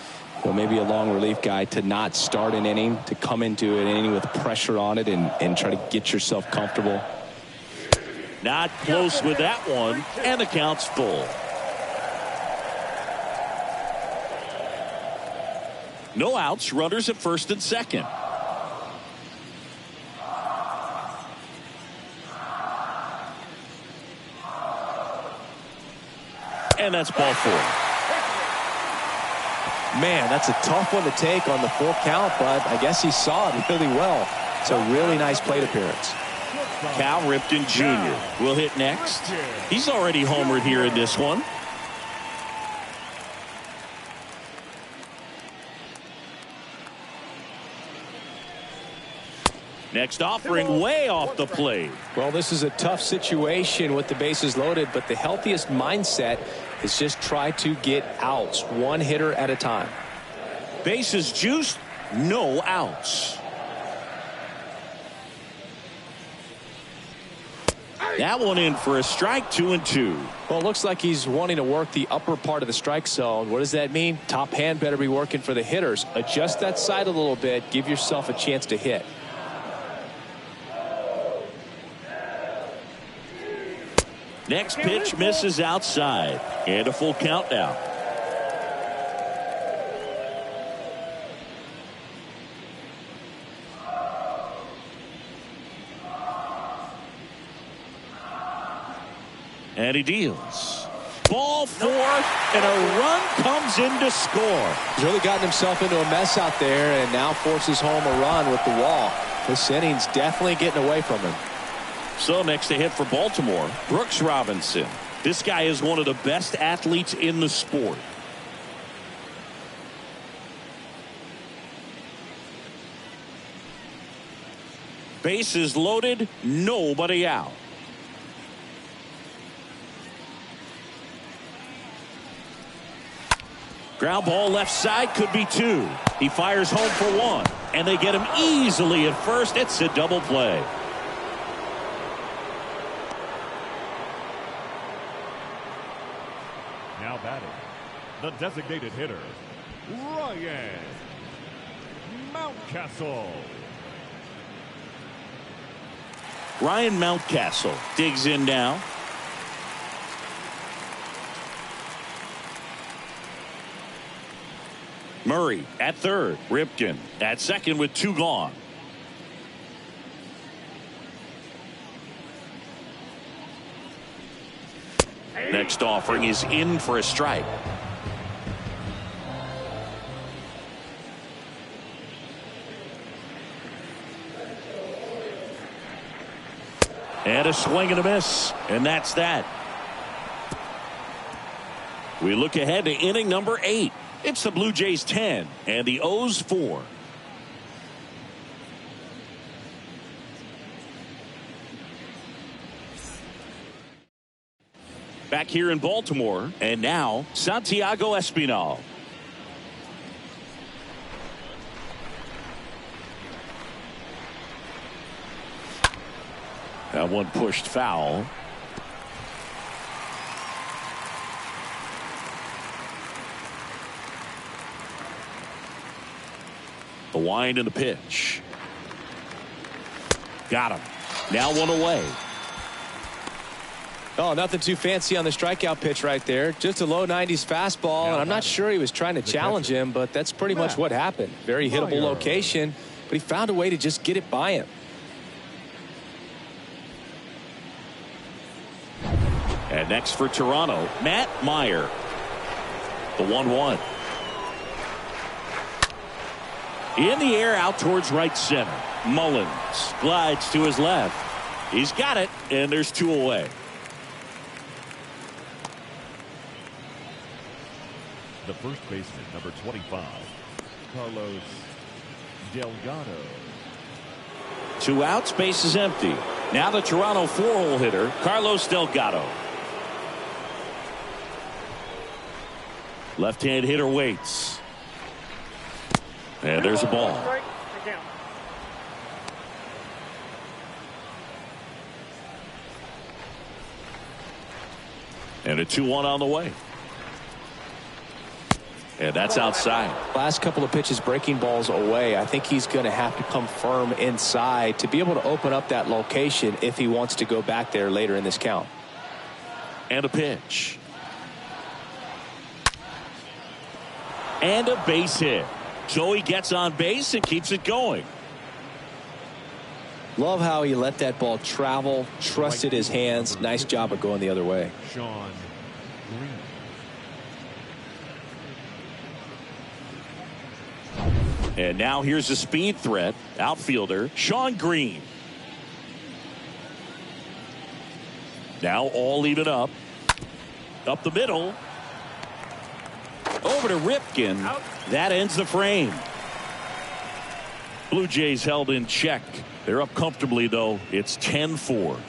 maybe a long relief guy, to not start an inning, to come into an inning with pressure on it and try to get yourself comfortable. Not close with that one, and the count's full. No outs, runners at first and second. And that's ball 4. Man, that's a tough one to take on the full count, but I guess he saw it really well. It's a really nice plate appearance. Cal Ripken Jr. will hit next. He's already homered here in this one. Next offering way off the plate. Well, this is a tough situation with the bases loaded, but the healthiest mindset is just try to get outs, one hitter at a time. Bases juiced, no outs. That one in for a strike, 2-2. Well, it looks like he's wanting to work the upper part of the strike zone. What does that mean? Top hand better be working for the hitters. Adjust that side a little bit. Give yourself a chance to hit. Next pitch misses outside. And a full count now. And he deals. Ball fourth, and a run comes in to score. He's really gotten himself into a mess out there and now forces home a run with the wall. This inning's definitely getting away from him. So next to hit for Baltimore, Brooks Robinson. This guy is one of the best athletes in the sport. Bases loaded, nobody out. Ground ball left side, could be two. He fires home for one, and they get him easily at first. It's a double play. Now batting, the designated hitter, Ryan Mountcastle. Ryan Mountcastle digs in now. Murray at third. Ripken at second with two gone. Next offering is in for a strike. And a swing and a miss. And that's that. We look ahead to inning number 8. It's the Blue Jays 10 and the O's 4. Back here in Baltimore, and now Santiago Espinal. That one pushed foul. The wind and the pitch. Got him. Now one away. Oh, nothing too fancy on the strikeout pitch right there. Just a low 90s fastball, and I'm not sure he was trying to challenge him, but that's pretty much what happened. Very hittable location, but he found a way to just get it by him. And next for Toronto, Matt Meyer. The 1-1. In the air out towards right center. Mullins glides to his left. He's got it, and there's two away. The first baseman, number 25, Carlos Delgado. Two outs, base is empty. Now the Toronto 4-hole hitter, Carlos Delgado. Left-hand hitter waits. And there's a ball. And a 2-1 on the way. And that's outside. Last couple of pitches breaking balls away. I think he's going to have to come firm inside to be able to open up that location if he wants to go back there later in this count. And a pitch. And a base hit. So he gets on base and keeps it going. Love how he let that ball travel, trusted his hands. Nice job of going the other way. Sean Green. And now here's a speed threat. Outfielder Sean Green. Now all even up. Up the middle. Over to Ripken. Out. That ends the frame. Blue Jays held in check. They're up comfortably, though. It's 10-4.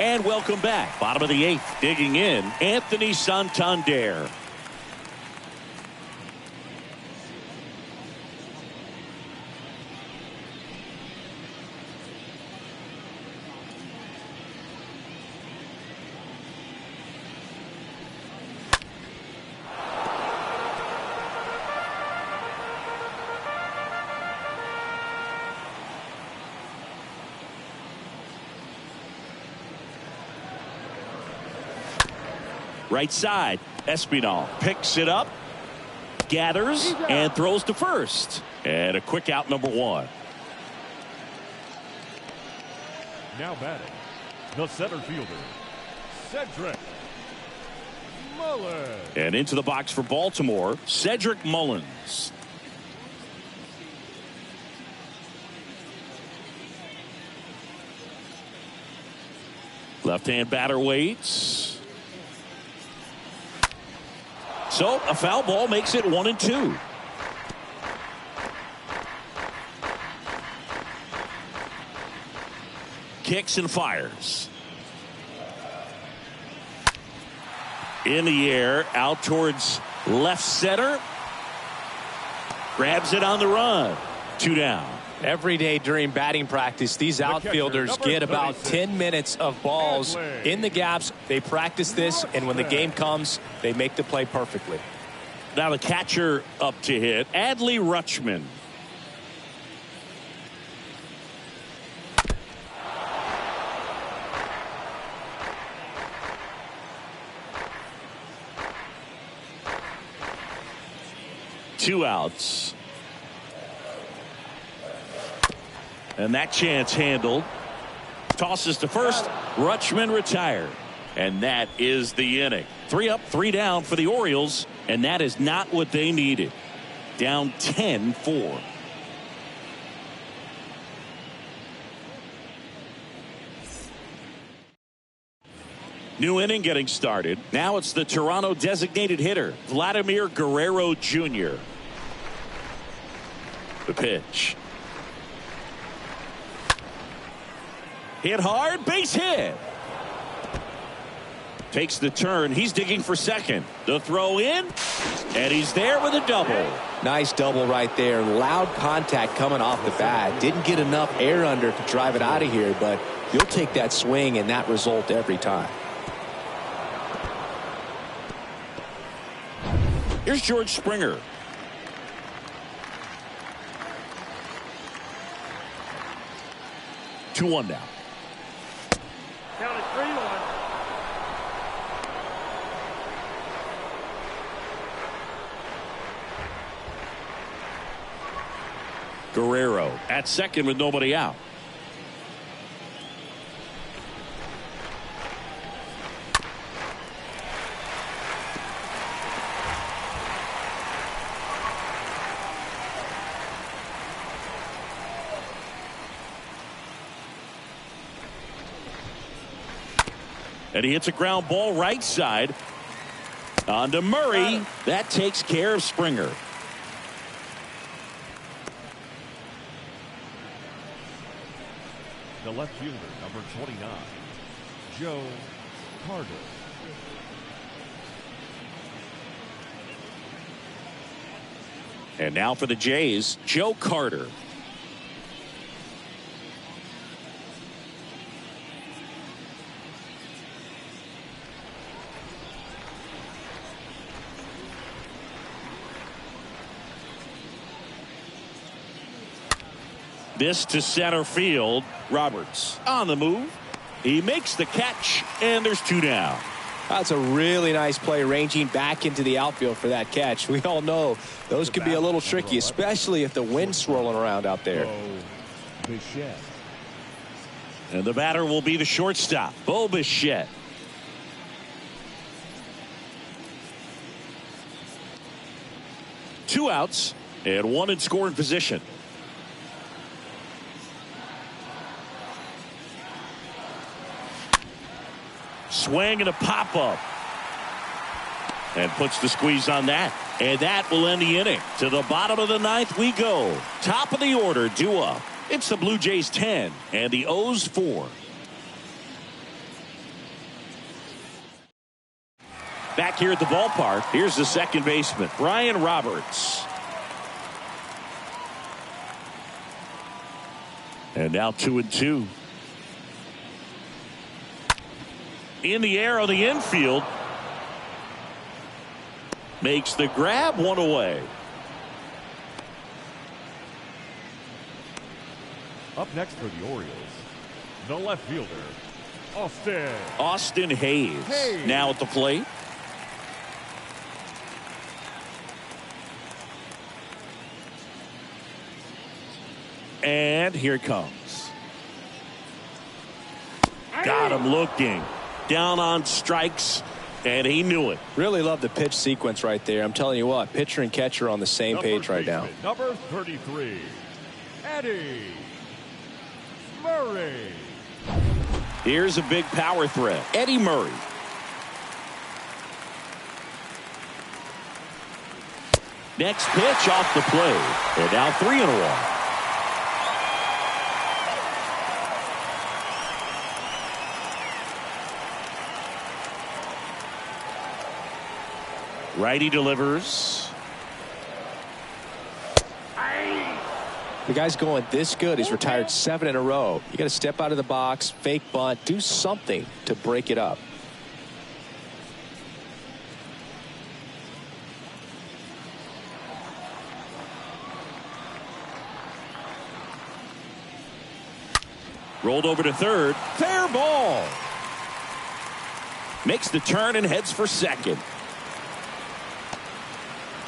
And welcome back. Bottom of the 8th. Digging in, Anthony Santander. Right side. Espinal picks it up, gathers, and throws to first. And a quick out, number one. Now batting, the center fielder, Cedric Mullins. And into the box for Baltimore, Cedric Mullins. Left-hand batter waits. So a foul ball makes it 1-2. Kicks and fires. In the air, out towards left center. Grabs it on the run. 2 down. Every day during batting practice, these outfielders get about 10 minutes of balls in the gaps. They practice this, and when the game comes, they make the play perfectly. Now the catcher up to hit, Adley Rutschman. Two outs. And that chance handled. Tosses to first. Rutschman retired. And that is the inning. 3 up, 3 down for the Orioles. And that is not what they needed. Down 10-4. New inning getting started. Now it's the Toronto designated hitter, Vladimir Guerrero Jr. The pitch. Hit hard, base hit. Takes the turn. He's digging for second. The throw in, and he's there with a double. Nice double right there. Loud contact coming off the bat. Didn't get enough air under to drive it out of here, but you'll take that swing and that result every time. Here's George Springer. Two one now. Counted 3-1. Guerrero at second with nobody out. And he hits a ground ball right side. On to Murray. That takes care of Springer. The left fielder, number 29, Joe Carter. And now for the Jays, Joe Carter. This to center field. Roberts on the move. He makes the catch, and there's 2 down. That's a really nice play, ranging back into the outfield for that catch. We all know those can be a little tricky, especially if the wind's swirling around out there. Bichette. And the batter will be the shortstop, Bo Bichette. Two outs and one in scoring position. Swing and a pop-up. And puts the squeeze on that. And that will end the inning. To the bottom of the ninth we go. Top of the order, due up. It's the Blue Jays 10 and the O's 4. Back here at the ballpark, here's the second baseman, Brian Roberts. And now 2-2. In the air on the infield. Makes the grab, one away. Up next for the Orioles, the left fielder, Austin Hayes. Now at the plate. And here it comes. Got him looking. Down on strikes, and he knew it. Really love the pitch sequence right there. I'm telling you what, pitcher and catcher are on the same page right now. Number 33, Eddie Murray. Here's a big power threat. Eddie Murray. Next pitch off the plate. And now 3-1. Righty delivers. The guy's going this good. He's retired 7 in a row. You got to step out of the box, fake bunt, do something to break it up. Rolled over to third. Fair ball. Makes the turn and heads for second.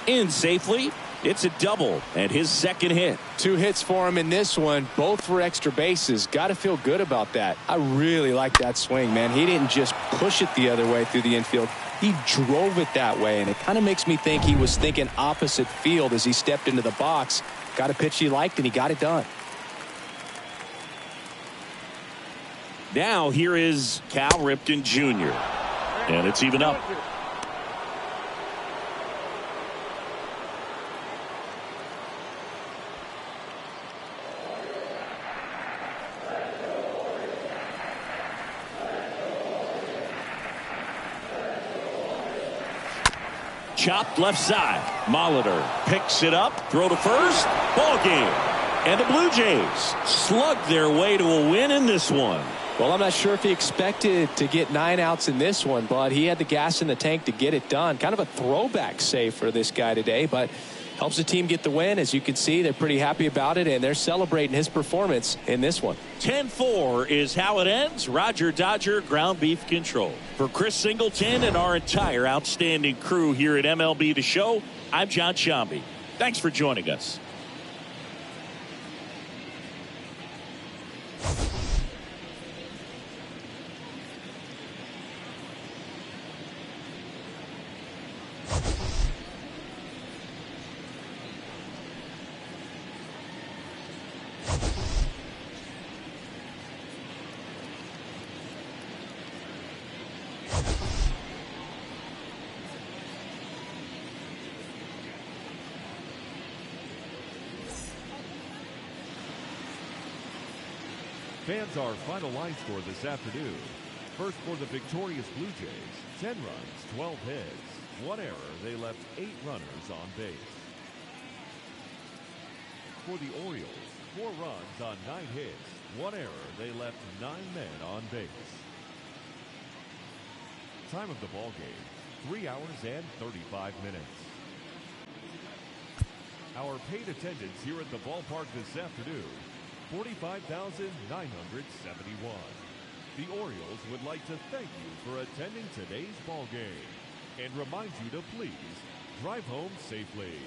In safely. It's a double and his second hit. 2 hits for him in this one, both for extra bases. Got to feel good about that. I really like that swing, man. He didn't just push it the other way through the infield. He drove it that way, and it kind of makes me think he was thinking opposite field as he stepped into the box. Got a pitch he liked, and he got it done. Now here is Cal Ripken Jr. And it's even up. Chopped left side. Molitor picks it up. Throw to first. Ball game. And the Blue Jays slugged their way to a win in this one. Well, I'm not sure if he expected to get 9 outs in this one, but he had the gas in the tank to get it done. Kind of a throwback save for this guy today, but helps the team get the win. As you can see, they're pretty happy about it, and they're celebrating his performance in this one. 10-4 is how it ends. Roger Dodger ground beef control. For Chris Singleton and our entire outstanding crew here at MLB The Show, I'm John Shambi. Thanks for joining us. Fans, our final line score this afternoon. First for the victorious Blue Jays, 10 runs, 12 hits, 1 error. They left 8 runners on base. For the Orioles, 4 runs on 9 hits, 1 error. They left 9 men on base. Time of the ball game, 3 hours and 35 minutes. Our paid attendance here at the ballpark this afternoon, 45,971. The Orioles would like to thank you for attending today's ball game and remind you to please drive home safely.